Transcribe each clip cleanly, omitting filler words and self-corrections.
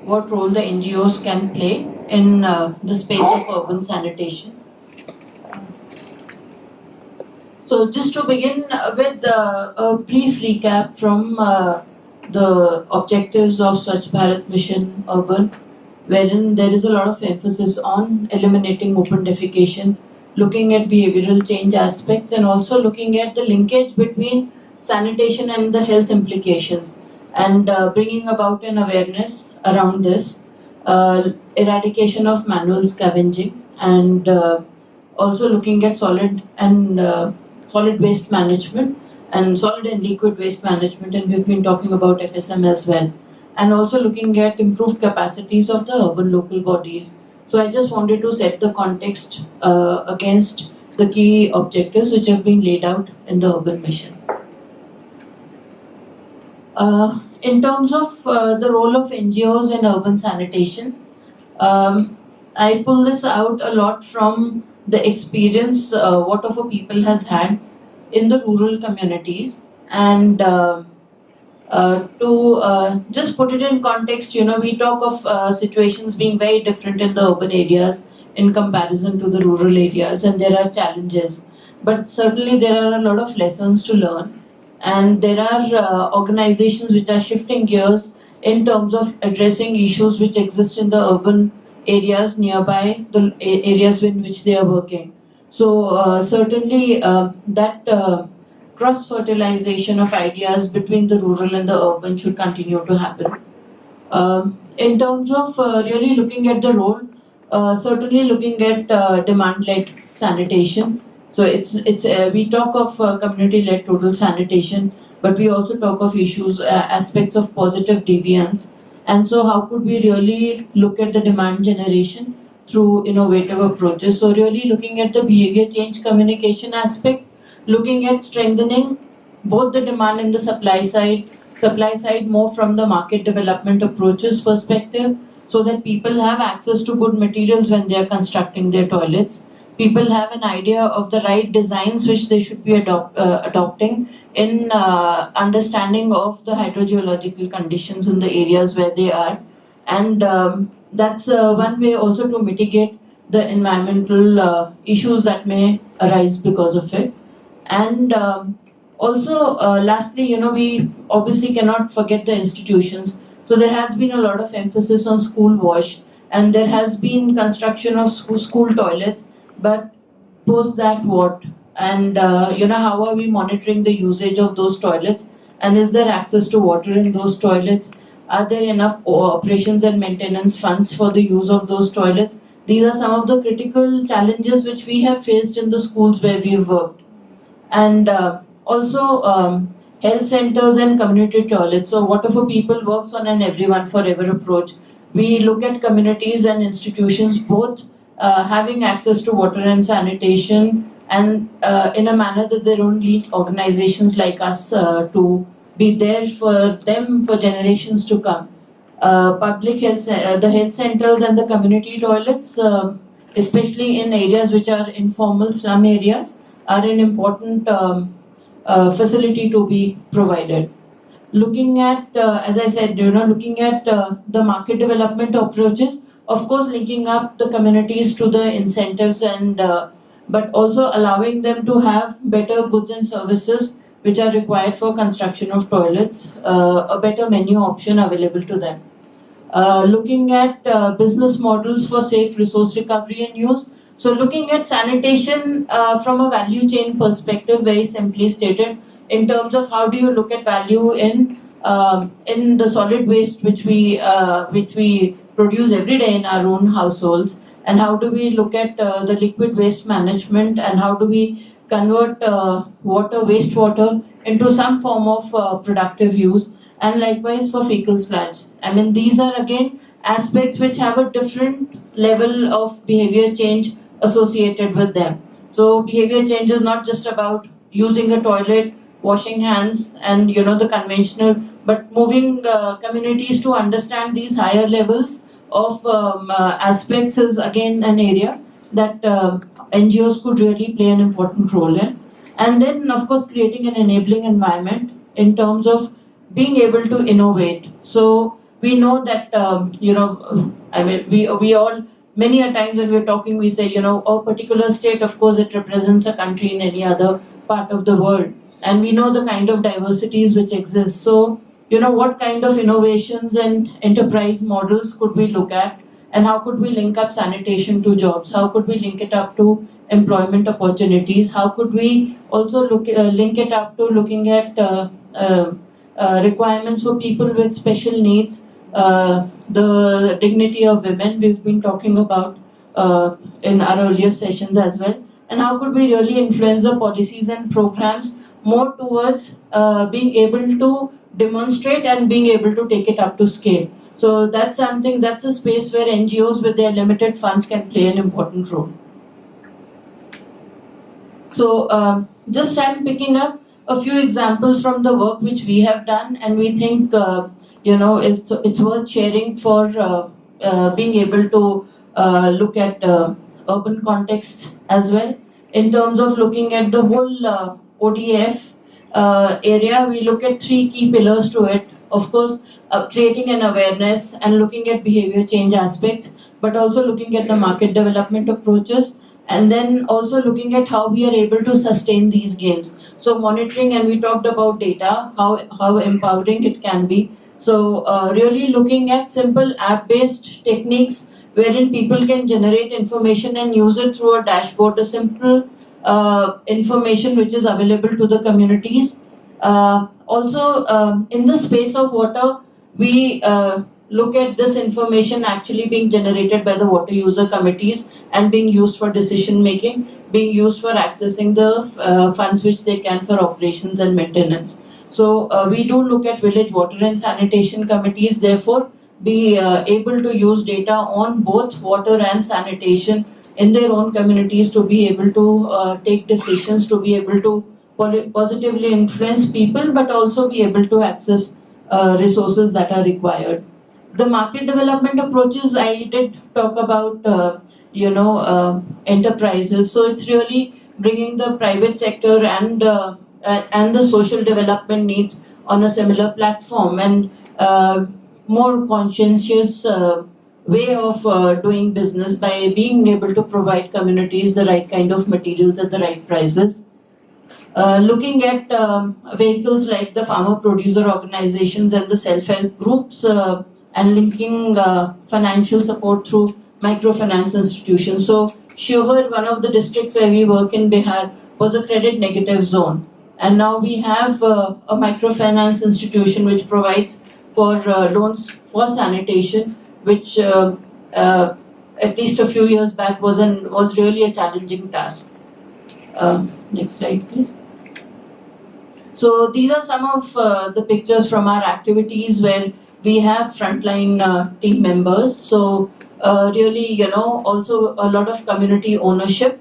what role the NGOs can play in the space of urban sanitation. So just to begin with a brief recap from the objectives of Swachh Bharat Mission Urban, wherein there is a lot of emphasis on eliminating open defecation, looking at behavioral change aspects, and also looking at the linkage between sanitation and the health implications, and bringing about an awareness around this, eradication of manual scavenging, and also looking at solid waste management and solid and liquid waste management, and we've been talking about FSM as well, and also looking at improved capacities of the urban local bodies. So I just wanted to set the context against the key objectives which have been laid out in the urban mission. In terms of the role of NGOs in urban sanitation, I pull this out a lot from the experience whatever people has had in the rural communities, and to just put it in context, we talk of situations being very different in the urban areas in comparison to the rural areas, and there are challenges, but certainly there are a lot of lessons to learn, and there are organizations which are shifting gears in terms of addressing issues which exist in the urban areas nearby the areas in which they are working. So certainly that cross-fertilization of ideas between the rural and the urban should continue to happen. In terms of really looking at the role, certainly looking at demand-led sanitation. So it's we talk of community-led total sanitation, but we also talk of issues, aspects of positive deviance. And so how could we really look at the demand generation through innovative approaches? So really looking at the behavior change communication aspect, looking at strengthening both the demand and the supply side more from the market development approaches perspective, so that people have access to good materials when they are constructing their toilets. People have an idea of the right designs which they should be adopting in understanding of the hydrogeological conditions in the areas where they are. And that's one way also to mitigate the environmental issues that may arise because of it. And also, lastly, we obviously cannot forget the institutions. So there has been a lot of emphasis on school wash, and there has been construction of school toilets. But post that, what? And how are we monitoring the usage of those toilets? And is there access to water in those toilets? Are there enough operations and maintenance funds for the use of those toilets? These are some of the critical challenges which we have faced in the schools where we've worked. And also health centers and community toilets. So whatever people works on an everyone forever approach. We look at communities and institutions both having access to water and sanitation, and in a manner that they don't need organizations like us to be there for them for generations to come. Public health, the health centers and the community toilets, especially in areas which are informal slum areas, are an important facility to be provided. Looking at, as I said, looking at the market development approaches, of course, linking up the communities to the incentives, and but also allowing them to have better goods and services which are required for construction of toilets, a better menu option available to them. Looking at business models for safe resource recovery and use. So looking at sanitation from a value chain perspective, very simply stated, in terms of how do you look at value in the solid waste which we produce every day in our own households, and how do we look at the liquid waste management, and how do we convert wastewater into some form of productive use, and likewise for fecal sludge. I mean, these are again aspects which have a different level of behavior change associated with them. So behavior change is not just about using a toilet, washing hands, and the conventional, but moving communities to understand these higher levels of aspects is again an area that NGOs could really play an important role in. And then, of course, creating an enabling environment in terms of being able to innovate. So we know that, I mean, we all, many a times when we're talking, we say, a particular state, of course, it represents a country in any other part of the world. And we know the kind of diversities which exist. So, what kind of innovations and enterprise models could we look at? And how could we link up sanitation to jobs? How could we link it up to employment opportunities? How could we also link it up to looking at requirements for people with special needs, the dignity of women we've been talking about in our earlier sessions as well, and how could we really influence the policies and programs more towards being able to demonstrate and being able to take it up to scale. So that's a space where NGOs with their limited funds can play an important role. So just I'm picking up a few examples from the work which we have done, and we think it's worth sharing for being able to look at urban contexts as well. In terms of looking at the whole ODF area, we look at three key pillars to it. Of course, creating an awareness and looking at behavior change aspects, but also looking at the market development approaches, and then also looking at how we are able to sustain these gains. So monitoring, and we talked about data, how empowering it can be. So really looking at simple app-based techniques wherein people can generate information and use it through a dashboard, a simple information which is available to the communities. Also, in the space of water, we look at this information actually being generated by the water user committees and being used for decision making, being used for accessing the funds which they can for operations and maintenance. So we do look at village water and sanitation committees, therefore be able to use data on both water and sanitation in their own communities to be able to take decisions, to be able to positively influence people, but also be able to access resources that are required. The market development approaches, I did talk about, enterprises. So it's really bringing the private sector and the social development needs on a similar platform, and more conscientious way of doing business by being able to provide communities the right kind of materials at the right prices. Looking at vehicles like the farmer producer organizations and the self-help groups, and linking financial support through microfinance institutions. So Shiver, one of the districts where we work in Bihar, was a credit negative zone. And now we have a microfinance institution which provides for loans for sanitation, which at least a few years back was really a challenging task. Next slide, please. So these are some of the pictures from our activities where we have frontline team members. So really, also a lot of community ownership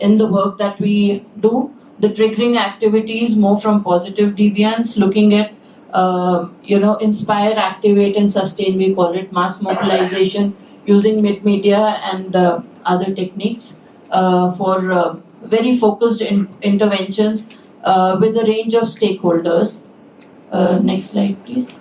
in the work that we do. The triggering activities, more from positive deviance, looking at, inspire, activate, and sustain, we call it mass mobilization, using media and other techniques for very focused interventions with a range of stakeholders. Next slide, please.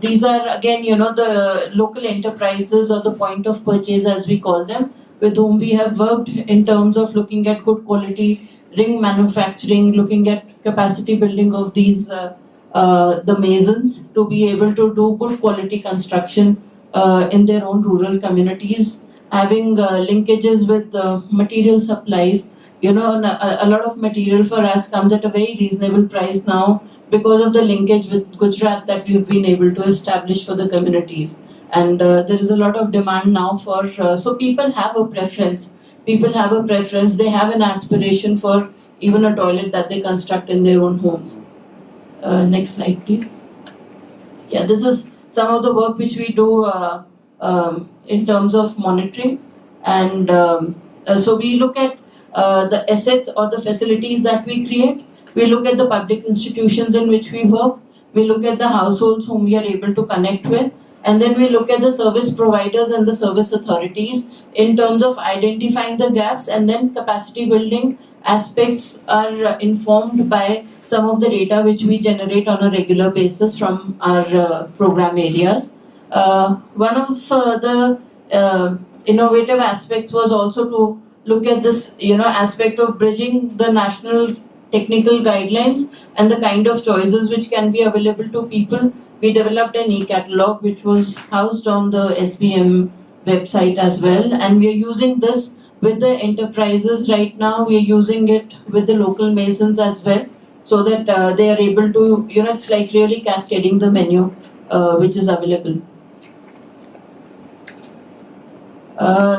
These are again, the local enterprises or the point of purchase as we call them, with whom we have worked in terms of looking at good quality ring manufacturing, looking at capacity building of these the masons to be able to do good quality construction in their own rural communities, having linkages with material supplies. A lot of material for us comes at a very reasonable price now because of the linkage with Gujarat that we've been able to establish for the communities. And there is a lot of demand now for, so people have a preference. People have a preference, they have an aspiration for even a toilet that they construct in their own homes. Next slide, please. Yeah, this is some of the work which we do in terms of monitoring. And so we look at the assets or the facilities that we create. We look at the public institutions in which we work. We look at the households whom we are able to connect with. And then we look at the service providers and the service authorities in terms of identifying the gaps, and then capacity building aspects are informed by some of the data which we generate on a regular basis from our program areas. One of the innovative aspects was also to look at this, aspect of bridging the national technical guidelines and the kind of choices which can be available to people. We developed an e-catalog which was housed on the SBM website as well, and we are using this with the enterprises right now. We are using it with the local masons as well, so that they are able to, it's like really cascading the menu which is available.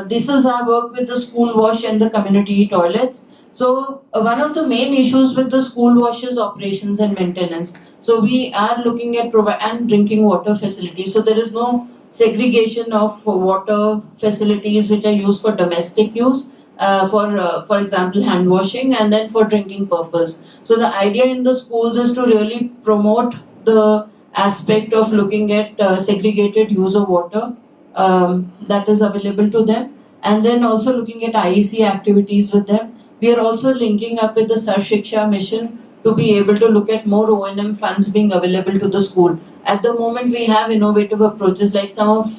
This is our work with the school wash and the community toilets. So one of the main issues with the school washes operations and maintenance. So we are looking at and drinking water facilities. So there is no segregation of water facilities which are used for domestic use, for example, hand washing, and then for drinking purpose. So the idea in the schools is to really promote the aspect of looking at segregated use of water that is available to them, and then also looking at IEC activities with them. We are also linking up with the Sar Shiksha mission to be able to look at more O&M funds being available to the school. At the moment, we have innovative approaches, like some of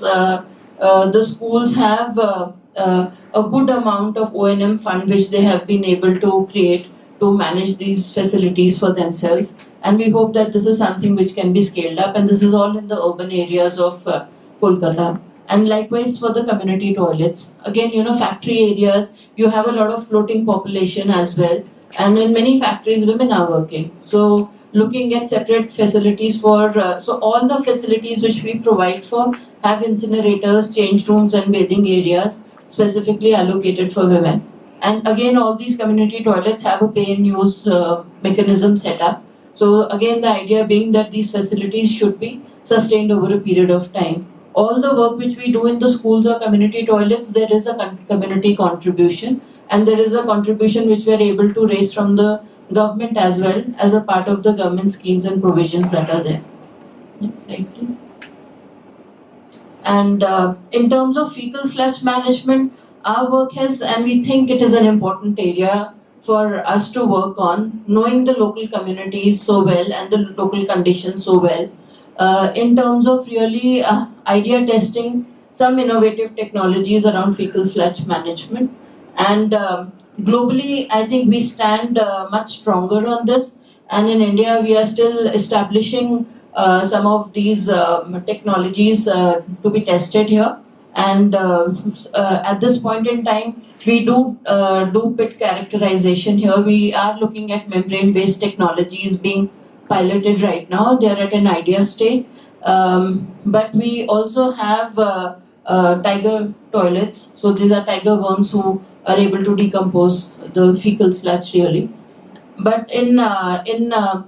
the schools have a good amount of O&M fund which they have been able to create to manage these facilities for themselves. And we hope that this is something which can be scaled up, and this is all in the urban areas of Kolkata. And likewise for the community toilets. Again, factory areas, you have a lot of floating population as well. And in many factories, women are working. So looking at separate facilities for, so all the facilities which we provide for have incinerators, change rooms and bathing areas specifically allocated for women. And again, all these community toilets have a pay and use mechanism set up. So again, the idea being that these facilities should be sustained over a period of time. All the work which we do in the schools or community toilets, there is a community contribution, and there is a contribution which we are able to raise from the government as well as a part of the government schemes and provisions that are there. Next slide, please. And in terms of fecal sludge management, our work has, and we think it is an important area for us to work on, knowing the local communities so well and the local conditions so well. In terms of really idea testing some innovative technologies around fecal sludge management. And globally, I think we stand much stronger on this. And in India, we are still establishing some of these technologies to be tested here. And at this point in time, we do pit characterization here. We are looking at membrane-based technologies being piloted right now. They are at an idea stage. But we also have tiger toilets. So these are tiger worms who are able to decompose the fecal sludge really. But in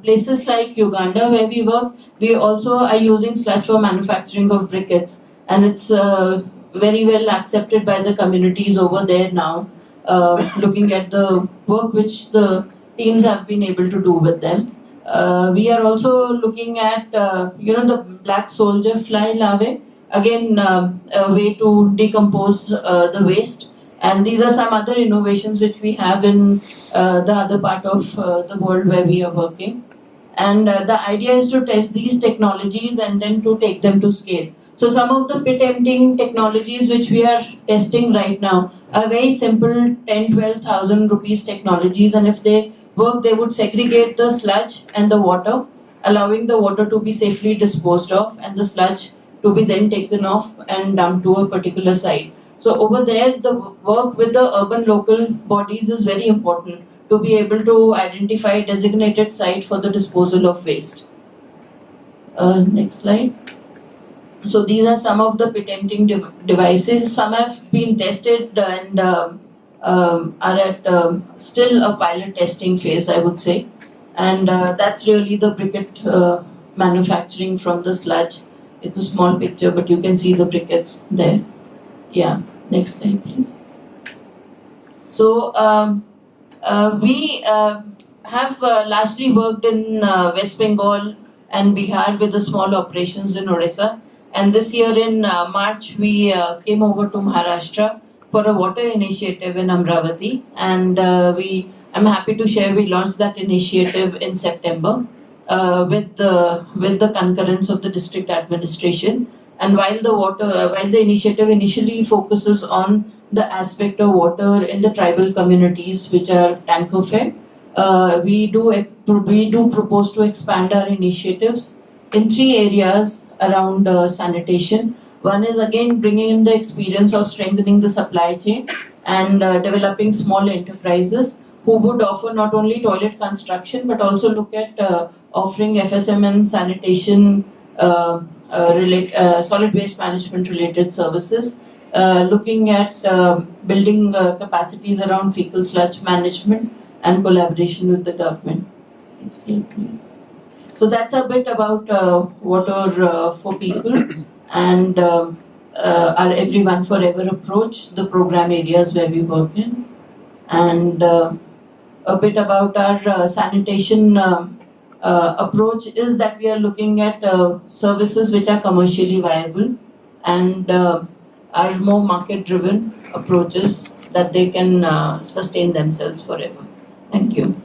places like Uganda where we work, we also are using sludge for manufacturing of briquettes. And it's very well accepted by the communities over there now, looking at the work which the teams have been able to do with them. We are also looking at, the black soldier fly larvae, again, a way to decompose the waste. And these are some other innovations which we have in the other part of the world where we are working. And the idea is to test these technologies and then to take them to scale. So some of the pit emptying technologies which we are testing right now are very simple 10,000-12,000 rupees technologies, and if they work, they would segregate the sludge and the water, allowing the water to be safely disposed of and the sludge to be then taken off and dumped to a particular site. So over there, the work with the urban local bodies is very important to be able to identify a designated site for the disposal of waste. Next slide. So these are some of the pit emptying devices. Some have been tested and are at still a pilot testing phase, I would say. And that's really the briquette manufacturing from the sludge. It's a small picture, but you can see the briquettes there. Yeah, next slide, please. So we have largely worked in West Bengal and Bihar with the small operations in Odisha. And this year in March, we came over to Maharashtra for a water initiative in Amravati. And we I'm happy to share we launched that initiative in September with the concurrence of the district administration. And while the initiative initially focuses on the aspect of water in the tribal communities which are tanker fed, we do propose to expand our initiatives in 3 areas around sanitation. One is again bringing in the experience of strengthening the supply chain and developing small enterprises who would offer not only toilet construction but also look at offering FSM and sanitation solid waste management related services, looking at building capacities around fecal sludge management and collaboration with the government. Next slide, please. So that's a bit about water for people and our Everyone Forever approach, the program areas where we work in, and a bit about our sanitation approach is that we are looking at services which are commercially viable and are more market-driven approaches that they can sustain themselves forever. Thank you.